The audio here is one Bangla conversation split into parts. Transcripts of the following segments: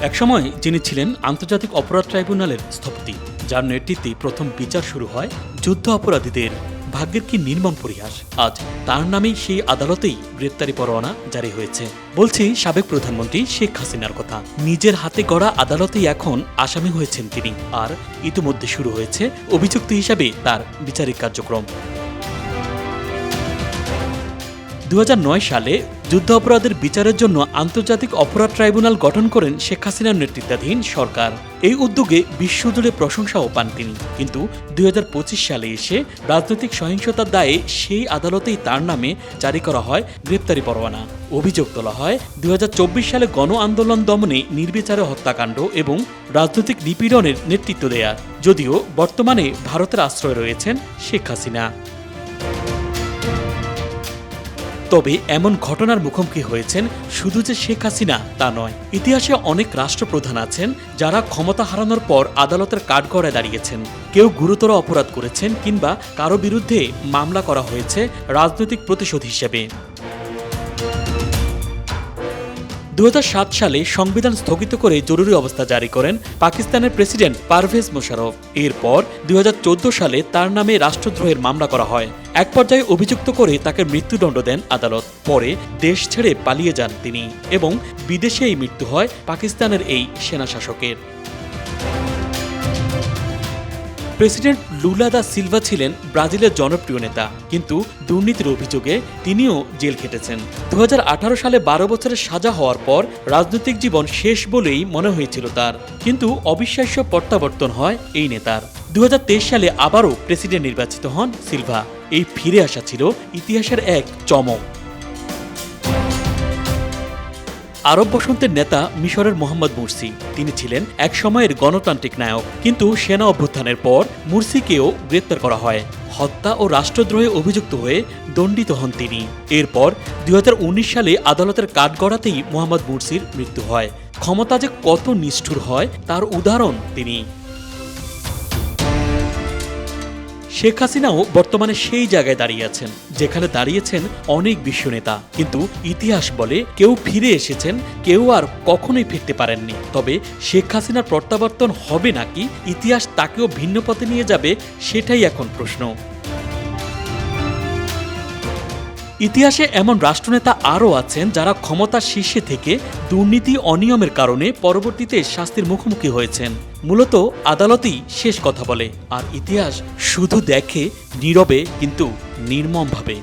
একসময় যিনি ছিলেন আন্তর্জাতিক অপরাধ ট্রাইব্যুনালের স্থপতি, যার নেতৃত্বে প্রথম বিচার শুরু হয় যুদ্ধ অপরাধীদের। ভাগ্যের কি নির্মম পরিহাস, আজ তার নামেই সেই আদালতেই গ্রেপ্তারি পরোয়ানা জারি হয়েছে। বলছি সাবেক প্রধানমন্ত্রী শেখ হাসিনার কথা। নিজের হাতে গড়া আদালতেই এখন আসামি হয়েছেন তিনি, আর ইতিমধ্যে শুরু হয়েছে অভিযুক্ত হিসাবে তার বিচারিক কার্যক্রম। 2009 সালে যুদ্ধ অপরাধের বিচারের জন্য আন্তর্জাতিক অপরাধ ট্রাইব্যুনাল গঠন করেন শেখ হাসিনার নেতৃত্বাধীন সরকার। এই উদ্যোগে বিশ্বজুড়ে প্রশংসাও পান তিনি, কিন্তু 2025 সালে এসে রাজনৈতিক সহিংসতার দায়ে সেই আদালতেই তার নামে জারি করা হয় গ্রেপ্তারি পরোয়ানা। অভিযোগ তোলা হয় 2024 সালে গণ আন্দোলন দমনে নির্বিচারে হত্যাকাণ্ড এবং রাজনৈতিক নিপীড়নের নেতৃত্ব দেয়ার। যদিও বর্তমানে ভারতের আশ্রয়ে রয়েছেন শেখ হাসিনা। তবে এমন ঘটনার মুখোমুখি হয়েছেন শুধু যে শেখ হাসিনা তা নয়। ইতিহাসে অনেক রাষ্ট্রপ্রধান আছেন যারা ক্ষমতা হারানোর পর আদালতের কাঠগড়ায় দাঁড়িয়েছেন। কেউ গুরুতর অপরাধ করেছেন কিংবা কারো বিরুদ্ধে মামলা করা হয়েছে রাজনৈতিক প্রতিশোধ হিসেবে। 2007 সালে সংবিধান স্থগিত করে জরুরি অবস্থা জারি করেন পাকিস্তানের প্রেসিডেন্ট পারভেজ মোশাররফ। এরপর 2014 সালে তার নামে রাষ্ট্রদ্রোহের মামলা করা হয়। এক পর্যায়ে অভিযুক্ত করে তাকে মৃত্যুদণ্ড দেন আদালত। পরে দেশ ছেড়ে পালিয়ে যান তিনি এবং বিদেশেই মৃত্যু হয় পাকিস্তানের এই সেনা শাসকের। প্রেসিডেন্ট লুলা দা সিলভা ছিলেন ব্রাজিলের জনপ্রিয় নেতা, কিন্তু দুর্নীতির অভিযোগে তিনিও জেল খেটেছেন। 2018 সালে 12 বছরের সাজা হওয়ার পর রাজনৈতিক জীবন শেষ বলেই মনে হয়েছিল তার, কিন্তু অবিশ্বাস্য প্রত্যাবর্তন হয় এই নেতার। 2023 সালে আবারও প্রেসিডেন্ট নির্বাচিত হন সিলভা। এই ফিরে আসা ছিল ইতিহাসের এক চমক। আরব বসন্তের নেতা মিশরের মোহাম্মদ মুরসি, তিনি ছিলেন এক সময়ের গণতান্ত্রিক নায়ক, কিন্তু সেনা অভ্যুত্থানের পর মুরসিকেও গ্রেপ্তার করা হয়। হত্যা ও রাষ্ট্রদ্রোহে অভিযুক্ত হয়ে দণ্ডিত হন তিনি। এরপর 2019 সালে আদালতের কাঠগড়াতেই মোহাম্মদ মুরসির মৃত্যু হয়। ক্ষমতা যে কত নিষ্ঠুর হয় তার উদাহরণ তিনি। শেখ হাসিনাও বর্তমানে সেই জায়গায় দাঁড়িয়ে আছেন যেখানে দাঁড়িয়েছেন অনেক বিশ্বনেতা, কিন্তু ইতিহাস বলে কেউ ফিরে এসেছেন, কেউ আর কখনোই ফিরতে পারেননি। তবে শেখ হাসিনার প্রত্যাবর্তন হবে নাকি ইতিহাস তাকেও ভিন্ন পথে নিয়ে যাবে, সেটাই এখন প্রশ্ন। ইতিহাসে এমন রাষ্ট্রনেতা আরও আছেন যারা ক্ষমতার শীর্ষে থেকে দুর্নীতি অনিয়মের কারণে পরবর্তীতে শাস্তির মুখোমুখি হয়েছেন। মূলত আদালতই শেষ কথা বলে, আর ইতিহাস শুধু দেখে নীরবে কিন্তু নির্মমভাবে।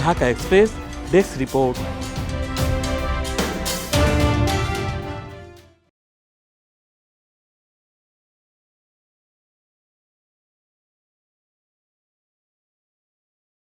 Dhaka express desk report.